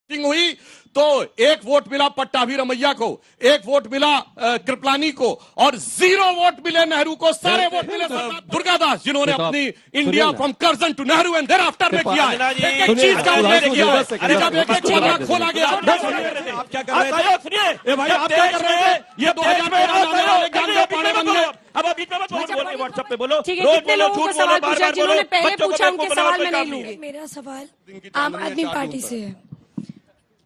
हुई तो 1 वोट मिला पट्टाभी रमैया को, 1 वोट मिला कृपलानी को और 0 वोट मिले नेहरू को। सारे वोट मिले दुर्गादास, जिन्होंने अपनी India from Curzon to Nehru and thereafter में किया है। एक एक चीज का उल्लेख किया है, जब एक एक चीज खोला गया। आप क्या कर रहे थे? भाई आप क्या कर रहे थे? ये 2013 अब बीच में मत बोल, व्हाट्सएप पे बोलो। ठीक है, कितने लोगों को सवाल पूछा जिन्होंने पहले पूछा, उनके सवाल मैं नहीं लूंगी। मेरा सवाल आम आदमी पार्टी से है।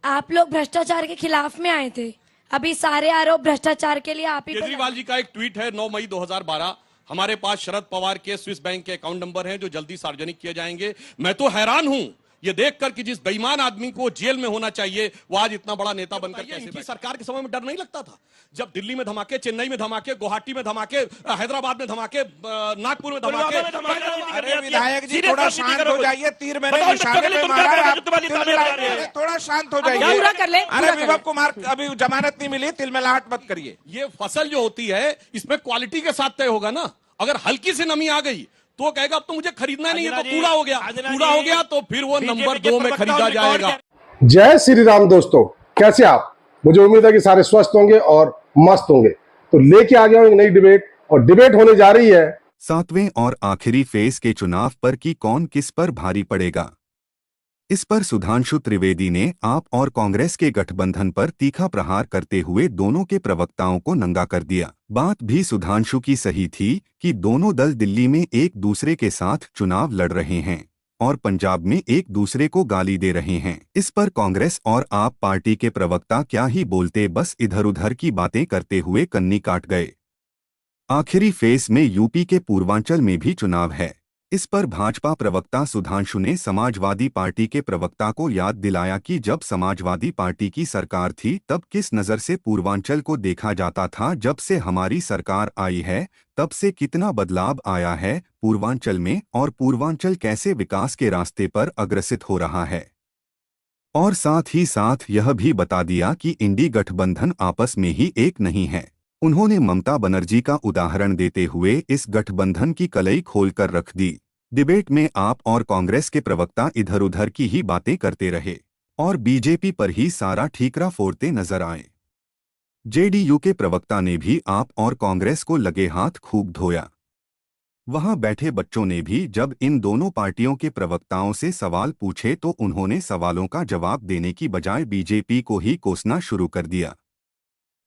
आप लोग भ्रष्टाचार के खिलाफ में आए थे, अभी सारे आरोप भ्रष्टाचार के लिए आप ही। केजरीवाल जी का एक ट्वीट है 9 मई 2012, हमारे पास शरद पवार के स्विस बैंक के अकाउंट नंबर हैं जो जल्दी सार्वजनिक किए जाएंगे। मैं तो हैरान हूं ये देखकर कि जिस बेईमान आदमी को जेल में होना चाहिए वो आज इतना बड़ा नेता बनकर कैसे। सरकार के समय में डर नहीं लगता था? जब दिल्ली में धमाके, चेन्नई में धमाके, गुवाहाटी में धमाके, हैदराबाद में धमाके, नागपुर में धमाके। अरे विधायक जी थोड़ा शांत हो जाइए, तीर मैंने निशाने पे मारा, थोड़ा शांत हो जाइए। पूरा कर ले। अरे विभव कुमार अभी जमानत नहीं मिली, तिलमिलाहट मत करिए। ये फसल जो होती है इसमें क्वालिटी के साथ तय होगा ना। अगर हल्की सी नमी आ गई तो कहेगा अब तो मुझे खरीदना नहीं है, तो कूड़ा हो गया, कूड़ा हो गया तो फिर वो नंबर 2 में खरीदा जाएगा। जय श्री राम दोस्तों, कैसे आप? मुझे उम्मीद है कि सारे स्वस्थ होंगे और मस्त होंगे। तो लेके आ गया हूं एक नई डिबेट, और डिबेट होने जा रही है 7वें और आखिरी फेज के चुनाव पर कि कौन किस पर भारी पड़ेगा। इस पर सुधांशु त्रिवेदी ने आप और कांग्रेस के गठबंधन पर तीखा प्रहार करते हुए दोनों के प्रवक्ताओं को नंगा कर दिया। बात भी सुधांशु की सही थी कि दोनों दल दिल्ली में एक दूसरे के साथ चुनाव लड़ रहे हैं और पंजाब में एक दूसरे को गाली दे रहे हैं। इस पर कांग्रेस और आप पार्टी के प्रवक्ता क्या ही बोलते, बस इधर उधर की बातें करते हुए कन्नी काट गए। आखिरी फेज में यूपी के पूर्वांचल में भी चुनाव है। इस पर भाजपा प्रवक्ता सुधांशु ने समाजवादी पार्टी के प्रवक्ता को याद दिलाया कि जब समाजवादी पार्टी की सरकार थी तब किस नज़र से पूर्वांचल को देखा जाता था, जब से हमारी सरकार आई है तब से कितना बदलाव आया है पूर्वांचल में, और पूर्वांचल कैसे विकास के रास्ते पर अग्रसित हो रहा है। और साथ ही साथ यह भी बता दिया कि इंडी गठबंधन आपस में ही एक नहीं है। उन्होंने ममता बनर्जी का उदाहरण देते हुए इस गठबंधन की कलई खोलकर रख दी। डिबेट में आप और कांग्रेस के प्रवक्ता इधर उधर की ही बातें करते रहे और बीजेपी पर ही सारा ठीकरा फोड़ते नजर आए। जेडीयू के प्रवक्ता ने भी आप और कांग्रेस को लगे हाथ खूब धोया। वहां बैठे बच्चों ने भी जब इन दोनों पार्टियों के प्रवक्ताओं से सवाल पूछे तो उन्होंने सवालों का जवाब देने की बजाय बीजेपी को ही कोसना शुरू कर दिया।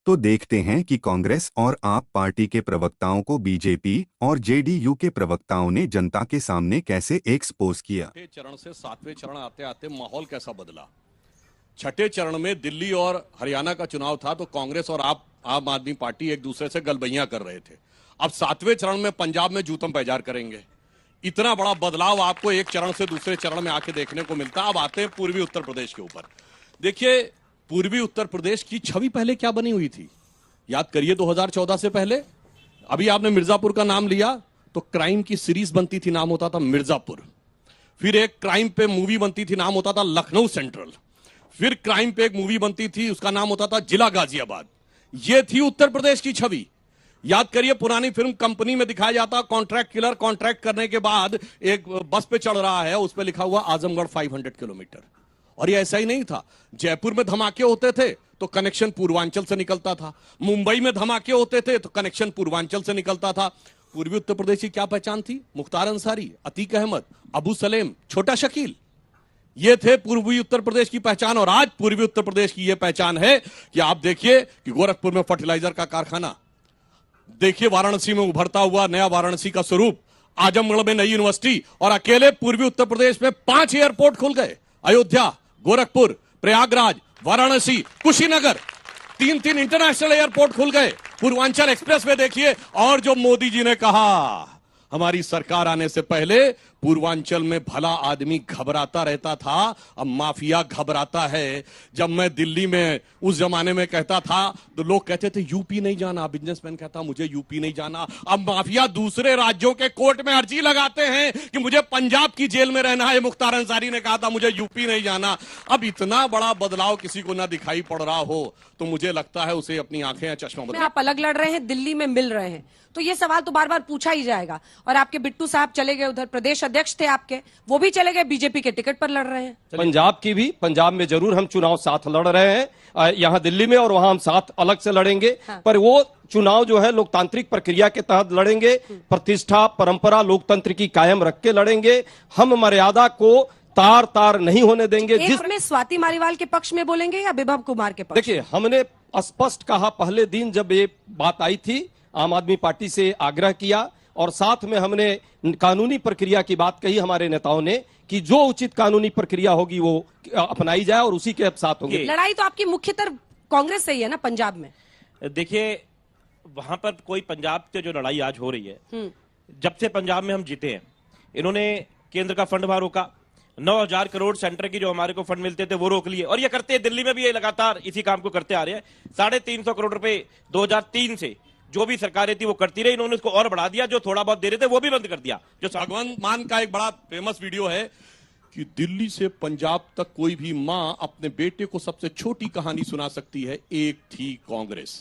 तो देखते हैं कि कांग्रेस और आप पार्टी के प्रवक्ताओं को बीजेपी और जेडीयू के प्रवक्ताओं ने जनता के सामने कैसे एक्सपोज किया। छठे चरण से 7वें चरण आते आते माहौल कैसा बदला। छठे चरण में दिल्ली और हरियाणा का चुनाव था तो कांग्रेस और आप आम आदमी पार्टी एक दूसरे से गलबैयां कर रहे थे। अब 7वें चरण में पंजाब में जूतम पैजार करेंगे। इतना बड़ा बदलाव आपको एक चरण से दूसरे चरण में आके देखने को मिलता। अब आते हैं पूर्वी उत्तर प्रदेश के ऊपर। देखिए पूर्वी उत्तर प्रदेश की छवि पहले क्या बनी हुई थी, याद करिए 2014 से पहले। अभी आपने मिर्जापुर का नाम लिया तो क्राइम की सीरीज बनती थी, नाम होता था मिर्जापुर। फिर एक क्राइम पे मूवी बनती थी, नाम होता था लखनऊ सेंट्रल। फिर क्राइम पे एक मूवी बनती थी, उसका नाम होता था जिला गाजियाबाद। यह थी उत्तर प्रदेश की छवि। याद करिए पुरानी फिल्म कंपनी में दिखाया जाता कॉन्ट्रैक्ट किलर, कॉन्ट्रैक्ट करने के बाद एक बस पे चढ़ रहा है, उस पर लिखा हुआ आजमगढ़ 500 किलोमीटर। और ये ऐसा ही नहीं था, जयपुर में धमाके होते थे तो कनेक्शन पूर्वांचल से निकलता था, मुंबई में धमाके होते थे तो कनेक्शन पूर्वांचल से निकलता था। पूर्वी उत्तर प्रदेश की क्या पहचान थी? मुख्तार अंसारी, अतीक अहमद, अबू सलेम, छोटा शकील, ये थे पूर्वी उत्तर प्रदेश की पहचान। और आज पूर्वी उत्तर प्रदेश की यह पहचान है कि आप देखिए कि गोरखपुर में फर्टिलाइजर का कारखाना, देखिए वाराणसी में उभरता हुआ नया वाराणसी का स्वरूप, आजमगढ़ में नई यूनिवर्सिटी, और अकेले पूर्वी उत्तर प्रदेश में 5 एयरपोर्ट खुल गए। अयोध्या, गोरखपुर, प्रयागराज, वाराणसी, कुशीनगर, 3 इंटरनेशनल एयरपोर्ट खुल गए। पूर्वांचल एक्सप्रेस वे देखिए। और जो मोदी जी ने कहा हमारी सरकार आने से पहले पूर्वांचल में भला आदमी घबराता रहता था, अब माफिया घबराता है। जब मैं दिल्ली में उस जमाने में कहता था तो लोग कहते थे यूपी नहीं जाना, बिजनेसमैन कहता मुझे यूपी नहीं जाना। अब माफिया दूसरे राज्यों के कोर्ट में अर्जी लगाते हैं कि मुझे पंजाब की जेल में रहना है। मुख्तार अंसारी ने कहा था मुझे यूपी नहीं जाना। अब इतना बड़ा बदलाव किसी को ना दिखाई पड़ रहा हो तो मुझे लगता है उसे अपनी आंखें या चश्मा बदल। आप अलग लड़ रहे हैं, दिल्ली में मिल रहे हैं, तो ये सवाल तो बार बार पूछा ही जाएगा। और आपके बिट्टू साहब चले गए उधर, प्रदेश अध्यक्ष थे आपके, वो भी चले गए, बीजेपी के टिकट पर लड़ रहे हैं। पंजाब की भी, पंजाब में जरूर हम चुनाव साथ लड़ रहे हैं, यहाँ दिल्ली में, और वहां हम साथ अलग से लड़ेंगे। हाँ। पर वो चुनाव जो है लोकतांत्रिक प्रक्रिया के तहत लड़ेंगे, प्रतिष्ठा परंपरा लोकतंत्र की कायम रख के लड़ेंगे। हम मर्यादा को तार तार नहीं होने देंगे। जिस में स्वाति मालीवाल के पक्ष में बोलेंगे या विभव कुमार के पक्ष? देखिए, हमने स्पष्ट कहा पहले दिन जब ये बात आई थी, आम आदमी पार्टी से आग्रह किया, और साथ में हमने कानूनी प्रक्रिया की बात कही हमारे नेताओं ने कि जो उचित कानूनी प्रक्रिया होगी वो अपनाई जाए और उसी के साथ होंगे। लड़ाई तो आपकी मुख्यतर कांग्रेस से ही है ना पंजाब में? देखिए, वहां पर कोई पंजाब से जो लड़ाई आज हो रही है, जब से पंजाब में हम जीते हैं, इन्होंने केंद्र का फंड वहां रोका, 9,000 करोड़ सेंटर की जो हमारे को फंड मिलते थे वो रोक लिए, और ये करते हैं दिल्ली में भी, ये लगातार इसी काम को करते आ रहे हैं। 350 करोड़ रुपए 2003 से जो भी सरकारें थी वो करती रही, इन्होंने उसको और बढ़ा दिया, जो थोड़ा बहुत दे रहे थे वो भी बंद कर दिया। जो भगवंत मान का एक बड़ा फेमस वीडियो है कि दिल्ली से पंजाब तक कोई भी मां अपने बेटे को सबसे छोटी कहानी सुना सकती है, एक थी कांग्रेस।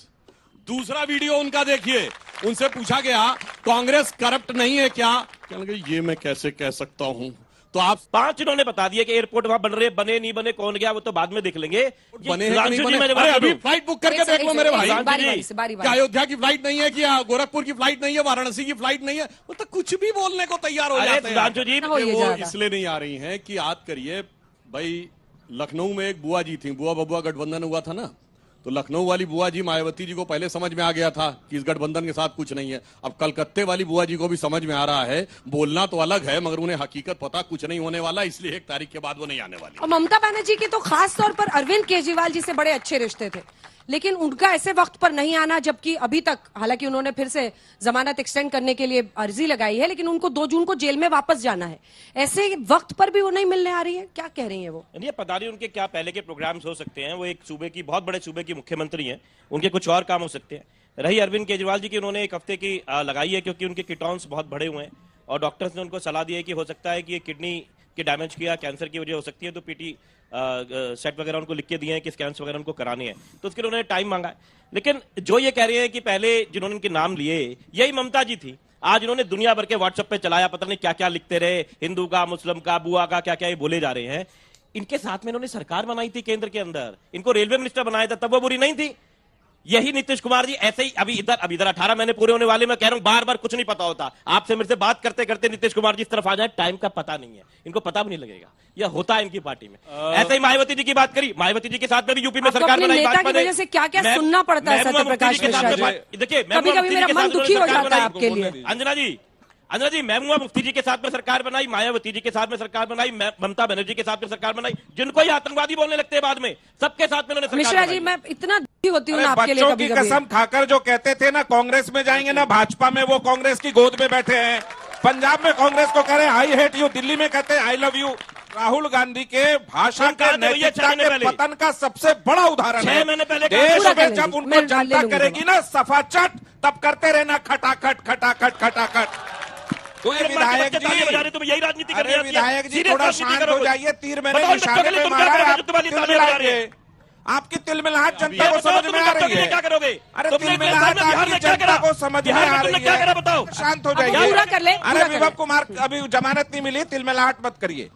दूसरा वीडियो उनका देखिए, उनसे पूछा गया कांग्रेस करप्ट नहीं है क्या, कहने लगे ये मैं कैसे कह सकता हूं। तो आप 5 इन्होंने बता दिया कि एयरपोर्ट वहां बन रहे, बने नहीं बने, कौन गया वो तो बाद में देख लेंगे। बने हैं कि नहीं बने? अरे अभी फ्लाइट बुक करके देख लो मेरे भाई। बारी क्या अयोध्या की फ्लाइट नहीं है, क्या गोरखपुर की फ्लाइट नहीं है, वाराणसी की फ्लाइट नहीं है, वो तो कुछ भी बोलने को तैयार हो जाते हैं। जी वो इसलिए नहीं आ रही हैं कि याद करिए भाई, लखनऊ में एक बुआ जी थी, बुआ बबुआ गठबंधन हुआ था ना, तो लखनऊ वाली बुआ जी मायावती जी को पहले समझ में आ गया था कि इस गठबंधन के साथ कुछ नहीं है। अब कलकत्ते वाली बुआ जी को भी समझ में आ रहा है, बोलना तो अलग है मगर उन्हें हकीकत पता कुछ नहीं होने वाला, इसलिए 1 तारीख के बाद वो नहीं आने वाली। और ममता बनर्जी के तो खास तौर पर अरविंद केजरीवाल जी से बड़े अच्छे रिश्ते थे, लेकिन उनका ऐसे वक्त पर नहीं आना, जबकि अभी तक, हालांकि उन्होंने फिर से जमानत एक्सटेंड करने के लिए अर्जी लगाई है, लेकिन उनको 2 जून को जेल में वापस जाना है, ऐसे वक्त पर भी वो नहीं मिलने आ रही है। क्या कह रही है वो? ये पता नहीं उनके क्या पहले के प्रोग्राम्स हो सकते हैं, वो एक सूबे की, बहुत बड़े सूबे की मुख्यमंत्री हैं, उनके कुछ और काम हो सकते हैं। रही अरविंद केजरीवाल जी की, उन्होंने 1 हफ्ते की लगाई है क्योंकि उनके कीटॉन्स बहुत बड़े हुए हैं, और डॉक्टर्स ने उनको सलाह दी है कि हो सकता है कि ये किडनी के डैमेज किया, कैंसर की वजह हो सकती है, तो पीटी सेट वगैरह उनको लिख के दिए हैं कि स्कैन्स वगैरह उनको कराने हैं, तो उसके लिए उन्होंने टाइम मांगा है। लेकिन जो ये कह रहे हैं कि पहले जिन्होंने उनके नाम लिए यही ममता जी थी, आज इन्होंने दुनिया भर के व्हाट्सएप पे चलाया, पता नहीं क्या क्या लिखते रहे, हिंदू का, मुस्लिम का, बुआ का, क्या क्या ये बोले जा रहे हैं। इनके साथ में इन्होंने सरकार बनाई थी केंद्र के अंदर, इनको रेलवे मिनिस्टर बनाया था, तब वो बुरी नहीं थी। यही नीतीश कुमार जी ऐसे ही अभी इधर 18 महीने पूरे होने वाले, मैं कह रहा हूं बार बार कुछ नहीं पता होता। आपसे मेरे से बात करते करते नीतीश कुमार जी इस तरफ आ जाए, टाइम का पता नहीं है, इनको पता भी नहीं लगेगा, यह होता है इनकी पार्टी में। ऐसे ही मायावती जी की बात करी, मायावती जी के साथ में भी यूपी में सरकार बनाई, नेता की वजह से क्या क्या सुनना पड़ता है सत्यप्रकाश मिश्रा जी? देखिए, कभी-कभी मेरा मन दुखी हो जाता है आपके लिए। अंजना जी, महबूबा मुफ्ती जी के साथ में सरकार बनाई, मायावती जी के साथ में सरकार बनाई, ममता बनर्जी के साथ में सरकार बनाई, जिनको ही आतंकवादी बोलने लगते हैं बाद में, सबके साथ में उन्होंने। मिश्रा जी, मैं इतना दुखी होती हूँ आपके लिए। बच्चों की कसम खाकर जो कहते थे ना कांग्रेस में जाएंगे ना भाजपा में, वो कांग्रेस की गोद में बैठे हैं। पंजाब में कांग्रेस को कह रहे हैं आई हेट यू, दिल्ली में कहते हैं I love you. Rahul Gandhi के भाषण के नैतिकता के पतन का सबसे बड़ा उदाहरण है। देश में जब उनको जनता करेगी ना सफाचट, तब करते रहना खटाखट खटाखट खटाखट। तो ये विधायक जी, यही राजनीति कर रहे हैं। विधायक जी थोड़ा शांत हो जाइए, तीर मैंने निशाने पे मारा है, आप तिलमिलाएंगे। आपकी तिलमिलाहट जनता को समझ में आ रही है। क्या करोगे? अरे तिलमिलाहट आपकी जनता को समझ में आ रही है, बताओ। शांत हो जाइए। पूरा कर ले। अरे विभव कुमार अभी जमानत नहीं मिली, तिलमिलाहट मत करिए।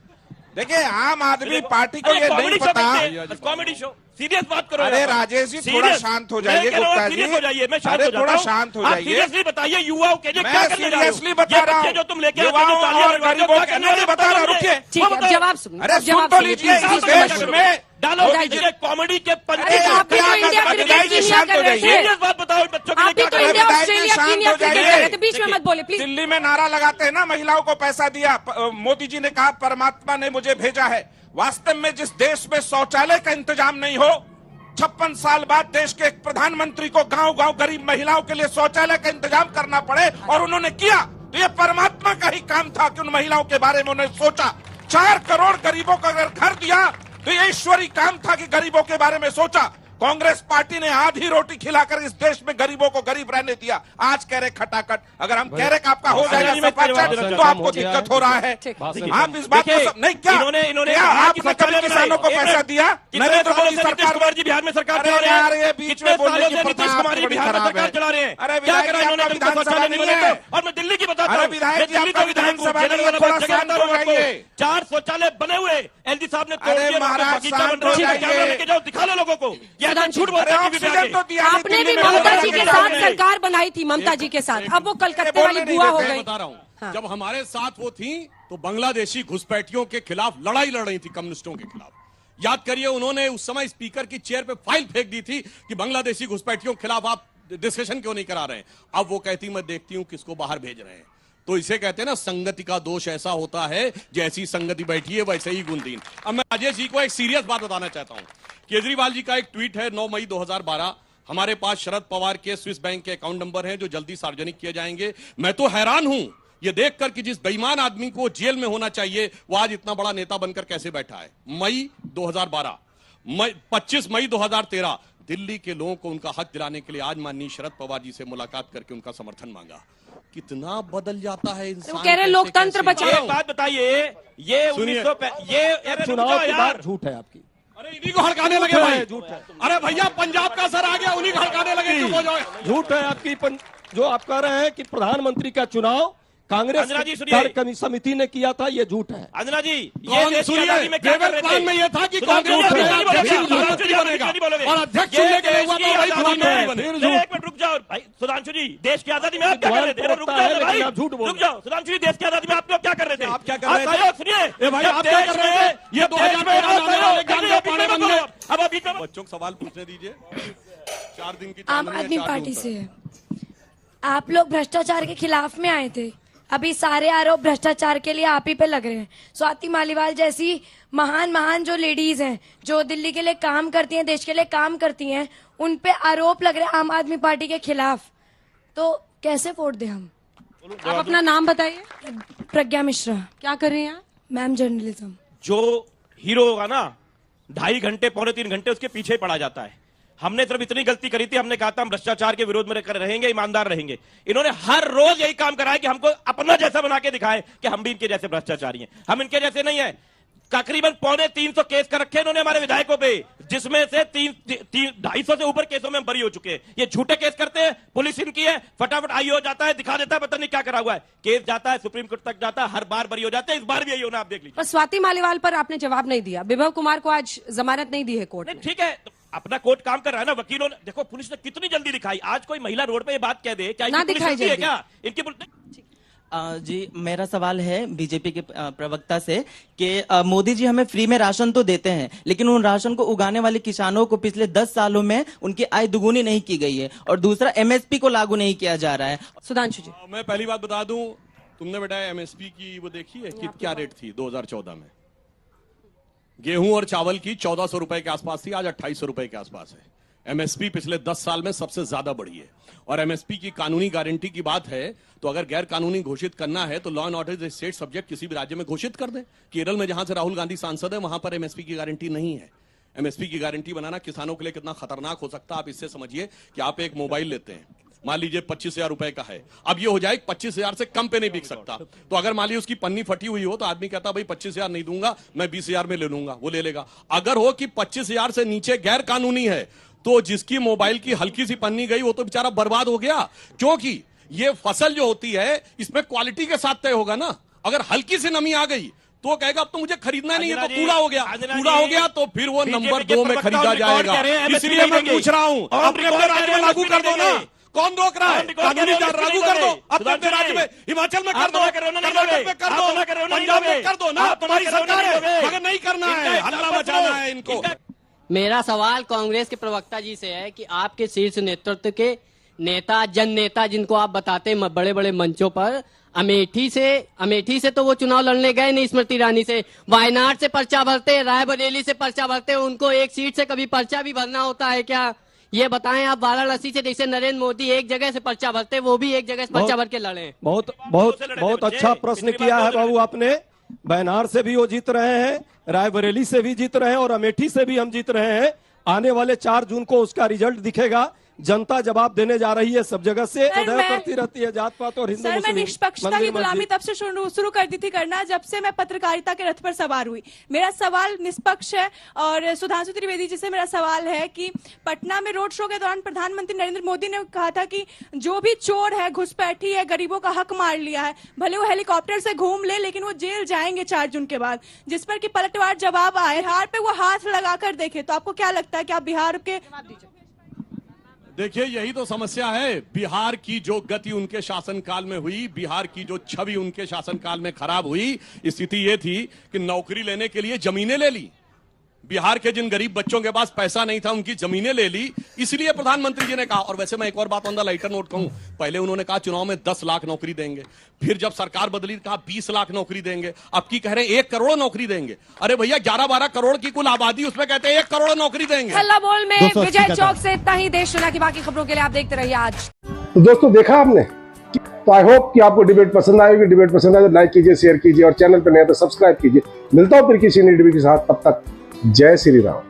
देखिए, आम आदमी पार्टी को ये नहीं पता। कॉमेडी शो, सीरियस बात करो। अरे राजेश जी थोड़ा शांत हो जाइए, गुप्ता जी अरे थोड़ा शांत हो जाइए। सीरियसली बताइए युवाओं के लिए क्या करने जा रहे हो? सीरियसली बता रहा हूँ, जो तुम लेके युवाओं और गरीबों के लिए बता रहा हूँ। रुकिए, ठीक है, जवाब सुनिए। अरे सुन तो लीजिए, इस देश में डालो कॉमेडी के पंजे। आप भी तो इंडिया क्रिकेट टीम कर रहे थे। सीरियस बात बताओ बच्चों के लिए। आप भी तो इंडिया ऑस्ट्रेलिया कीनिया क्रिकेट कर रहे थे, बीच में मत बोले प्लीज। दिल्ली में नारा लगाते हैं ना, महिलाओं को पैसा दिया, मोदी जी ने कहा परमात्मा ने मुझे भेजा है। वास्तव में जिस देश में शौचालय का इंतजाम नहीं हो, 56 साल बाद देश के एक प्रधानमंत्री को गांव गांव गरीब महिलाओं के लिए शौचालय का इंतजाम करना पड़े, और उन्होंने किया, तो ये परमात्मा का ही काम था कि उन महिलाओं के बारे में उन्होंने सोचा। 4 करोड़ गरीबों को अगर घर दिया तो ये ईश्वरी काम था कि गरीबों के बारे में सोचा। कांग्रेस पार्टी ने आधी रोटी खिलाकर इस देश में गरीबों को गरीब रहने दिया। आज कह रहे खटाखट, अगर हम कह रहे कि आपका हो जाएगा सपा चट, तो आपको दिक्कत हो रहा है। आप इस बात को नहीं, क्या आपने कभी किसानों को पैसा दिया? नरेंद्र मोदी सरकार जी बिहार में सरकार अरे यार, ये बीच में बोलने की प्रथा आपकी बड़ी खराब है। चला रहे हैं। अरे विधायक जी, आपका विधानसभा नहीं है। और मैं दिल्ली की बताता अरे हूं, विधायक जी, आपका विधानसभा नहीं है, थोड़ा शांत हो जाइए। 4 शौचालय बने हुए एलजी साहब ने तोड़ अरे दिए, महाराज, बगीचा शांत बन रहा है, हो जाइए। कैमरा लेके जाओ, दिखा लो लोगों को। ये ऐसा झूठ बोल रहे हैं कि ऑक्सीजन तो दिया नहीं आपने भी दिल्ली में, ममता जी के साथ नहीं। सरकार बनाई थी, ममता जी के साथ। अब वो कलकत्ते वाली बुआ हो मैं गई। बता रहा हूं, जब हमारे साथ वो थी तो बांग्लादेशी घुसपैठियों के खिलाफ लड़ाई लड़ रही थी, कम्युनिस्टों के खिलाफ। याद करिए, उन्होंने उस समय स्पीकर की चेयर पे फाइल फेंक दी थी कि बांग्लादेशी घुसपैठियों के खिलाफ आप डिस्कशन क्यों नहीं करा रहे हैं। अब वो कहती मैं देखती हूं किसको बाहर भेज रहे हैं। तो इसे कहते हैं ना, संगति का दोष ऐसा होता है, जैसी संगति बैठी है वैसे ही गुंदीन। अब मैं राजेश जी को एक सीरियस बात बताना चाहता हूं। केजरीवाल जी का एक ट्वीट है 9 मई 2012, हमारे पास शरद पवार के स्विस बैंक के अकाउंट नंबर हैं जो जल्दी सार्वजनिक किए जाएंगे। मैं तो हैरान हूं ये देखकर कि जिस बेईमान आदमी को जेल में होना चाहिए वो आज इतना बड़ा नेता बनकर कैसे बैठा है। मई 2012, 25 मई 2013 दिल्ली के लोगों को उनका हक दिलाने के लिए आज माननीय शरद पवार जी से मुलाकात करके उनका समर्थन मांगा। कितना बदल जाता है इंसान। वो कह रहे लोकतंत्र बचाओ। एक बात बताइए, ये 1900 ये चुनाव की बात झूठ है आपकी। अरे इन्हीं को हड़काने लगे भाई, झूठ है। अरे भैया पंजाब का असर आ गया, उन्हीं को हड़काने लगे, चुप हो जाओ। झूठ है आपकी। जो आप कह रहे हैं कि प्रधानमंत्री का चुनाव कांग्रेस अंजना जी सुनिए, कार्य समिति ने किया था, ये झूठ है। अंजना जी, ये ये देश की आजादी में क्या कर रहे थे? में ये था कि सुधांशु कांग्रेस जी, का अध्यक्ष अध्यक्ष प्रधानमंत्री प्रधानमंत्री बनेगा। बनेगा और अध्यक्ष ये चुनने के लिए देश हुआ की तो भाई आजादी प्रधानमंत्री में- बने। नहीं, एक मिनट रुक जाओ भाई। सुधांशु जी, देश की आजादी में आप क्या कर रहे थे? अरे रुक जाओ भाई, आप झूठ बोल रुक जाओ। सुधांशु जी, देश की आजादी में आप लोग क्या कर रहे थे? आप क्या कर रहे थे? सहयोग सुनिए, ए भाई, जब आप क्या देश कर रहे में- थे? ये जब देश में 2014 असहयोग- पाने बन गए। अब अभी तो- बच्चों को सवाल पूछने दीजिए। 4 दिन की आम चांदनी है, आदमी 4 पार्टी जून से तक। है। आप लोग भ्रष्टाचार के खिलाफ में आए थे, अभी सारे आरोप भ्रष्टाचार के लिए आप ही पे लग रहे हैं। स्वाति मालीवाल जैसी महान जो लेडीज हैं, जो दिल्ली के लिए काम करती हैं, देश के लिए काम करती हैं, उन पे आरोप लग रहे हैं आम आदमी पार्टी के खिलाफ। तो कैसे वोट दें हम? आप अपना नाम बताइए। प्रज्ञा मिश्रा, क्या कर रही हैं? Ma'am journalism. जो हीरो होगा ना, 2.5 घंटे 2.25 घंटे उसके पीछे पड़ा जाता है। हमने सिर्फ इतनी गलती करी थी, हमने कहा था हम भ्रष्टाचार के विरोध में रहेंगे, ईमानदार रहेंगे। इन्होंने हर रोज यही काम कराया कि हमको अपना जैसा बना के दिखाए कि हम भी इनके जैसे भ्रष्टाचारी हैं। हम इनके जैसे नहीं है। तकरीबन 250 केस कर रखे इन्होंने हमारे विधायकों पे, जिसमें से 250 से ऊपर केसों में हम बरी हो चुके हैं। ये झूठे केस करते हैं, पुलिस इनकी है, फटाफट आईओ जाता है, दिखा देता है पता नहीं क्या करा हुआ है, केस जाता है सुप्रीम कोर्ट तक जाता है, हर बार बरी हो जाते हैं। इस बार भी यही होना, आप देख लीजिए। पर स्वाति मालीवाल पर आपने जवाब नहीं दिया। विभव कुमार को आज जमानत नहीं दी है कोर्ट नहीं ने। ठीक है, तो अपना कोर्ट काम कर रहा है ना। वकीलों ने देखो, पुलिस ने कितनी जल्दी दिखाई। आज कोई महिला रोड पे ये बात कह दे, क्या ना इनकी पुलिस दिखाई हिलती है जल्दी। क्या? इनकी पुलिस जी, मेरा सवाल है बीजेपी के प्रवक्ता से कि मोदी जी हमें फ्री में राशन तो देते हैं, लेकिन उन राशन को उगाने वाले किसानों को पिछले 10 सालों में उनकी आय दुगुनी नहीं की गई है, और दूसरा एमएसपी को लागू नहीं किया जा रहा है। सुधांशु जी, मैं पहली बात बता दूं, तुमने बेटा एमएसपी की वो देखी है कि क्या रेट थी 2014 में? गेहूं और चावल की 1400 रुपए के आसपास थी, आज 2800 रुपए के आसपास है। एमएसपी पिछले 10 साल में सबसे ज्यादा बढ़ी है। और एमएसपी की कानूनी गारंटी की बात है तो अगर गैर कानूनी घोषित करना है तो law and order is state subject किसी भी राज्य में घोषित कर दे। केरल में जहां से राहुल गांधी सांसद है वहां पर एमएसपी की गारंटी नहीं है। एमएसपी की गारंटी बनाना किसानों के लिए कितना खतरनाक हो सकता है आप इससे समझिए कि आप एक मोबाइल लेते हैं, मान लीजिए 25,000 रुपए का है, अब ये हो जाए 25,000 से कम पे नहीं बिक सकता। तो अगर मान लीजिए उसकी पन्नी फटी हुई हो तो आदमी कहता भाई 25,000 नहीं दूंगा, मैं 20,000 में ले लूंगा, वो ले लेगा। अगर हो कि 25,000 से नीचे गैर कानूनी है तो जिसकी मोबाइल की हल्की सी पन्नी गई वो तो बेचारा बर्बाद हो गया, क्योंकि ये फसल जो होती है इसमें क्वालिटी के साथ तय होगा ना। अगर हल्की सी नमी आ गई तो कहेगा अब तो मुझे खरीदना नहीं है, तो कूड़ा हो गया, कूड़ा हो गया तो फिर वो नंबर 2 में खरीदा जाएगा। इसलिए मैं पूछ रहा हूं, अपने अपने राज्य में लागू कर दो ना। कौन रोक रहा है? कानूनी लागू कर दो अपने अपने राज्य में। हिमाचल में कर दो, कर्नाटक में कर दो, पंजाब में कर दो ना, तुम्हारी सरकार है। मगर नहीं करना है, हल्ला मचाना है इनको। मेरा सवाल कांग्रेस के प्रवक्ता जी से है कि आपके शीर्ष नेतृत्व के नेता, जन नेता जिनको आप बताते हैं बड़े बड़े मंचों पर, अमेठी से तो वो चुनाव लड़ने गए नहीं स्मृति ईरानी से, वायनाड से पर्चा भरते, रायबरेली से पर्चा भरते, उनको एक सीट से कभी पर्चा भी भरना होता है क्या? ये बताएं आप। वाराणसी से जैसे नरेंद्र मोदी एक जगह से पर्चा भरते, वो भी एक जगह से पर्चा भर के लड़े। बहुत अच्छा प्रश्न किया है बाबू आपने। वायनाड से भी वो जीत रहे हैं, रायबरेली से भी जीत रहे हैं, और अमेठी से भी हम जीत रहे हैं। आने वाले 4 जून को उसका रिजल्ट दिखेगा। जनता जवाब देने जा रही है सब जगह से। सदैव करती रहती है जात पात और हिंदू सर, मैं मुस्लिम, निष्पक्षता मंदिर की गुलामी मस्जिद। तब से शुरू कर दी थी करना जब से मैं पत्रकारिता के रथ पर सवार हुई। मेरा सवाल निष्पक्ष है और सुधांशु त्रिवेदी जी से मेरा सवाल है कि पटना में रोड शो के दौरान प्रधानमंत्री नरेंद्र मोदी ने कहा था कि जो भी चोर है, घुसपैठी है, गरीबों का हक मार लिया है, भले वो हेलीकॉप्टर से घूम ले लेकिन वो जेल जाएंगे 4 जून के बाद, जिस पर कि पलटवार जवाब आए। बिहार पे वो हाथ लगाकर देखे, तो आपको क्या लगता है कि आप बिहार के देखिए, यही तो समस्या है। बिहार की जो गति उनके शासनकाल में हुई, बिहार की जो छवि उनके शासनकाल में खराब हुई, स्थिति ये थी कि नौकरी लेने के लिए जमीनें ले ली। बिहार के जिन गरीब बच्चों के पास पैसा नहीं था उनकी जमीनें ले ली, इसलिए प्रधानमंत्री जी ने कहा। और वैसे मैं एक और बात ऑन द लाइटर नोट कहूं, पहले उन्होंने कहा चुनाव में 10 लाख नौकरी देंगे, फिर जब सरकार बदली कहा 20 लाख नौकरी देंगे, अब की कह रहे हैं 1 करोड़ नौकरी देंगे। अरे भैया 11-12 करोड़ की कुल आबादी, उसमें कहते हैं 1 करोड़ नौकरी देंगे। हल्ला बोल में विजय चौक से इतना ही। देश दुनिया की बाकी खबरों के लिए आप देखते रहिए आज। तो दोस्तों, देखा आपने, तो आई होप कि आपको डिबेट पसंद आएगी। डिबेट पसंद आए तो लाइक कीजिए, शेयर कीजिए और चैनल पर नए तो सब्सक्राइब कीजिए। मिलता हूं फिर किसी नई डिबेट के साथ, तब तक जय श्री राम।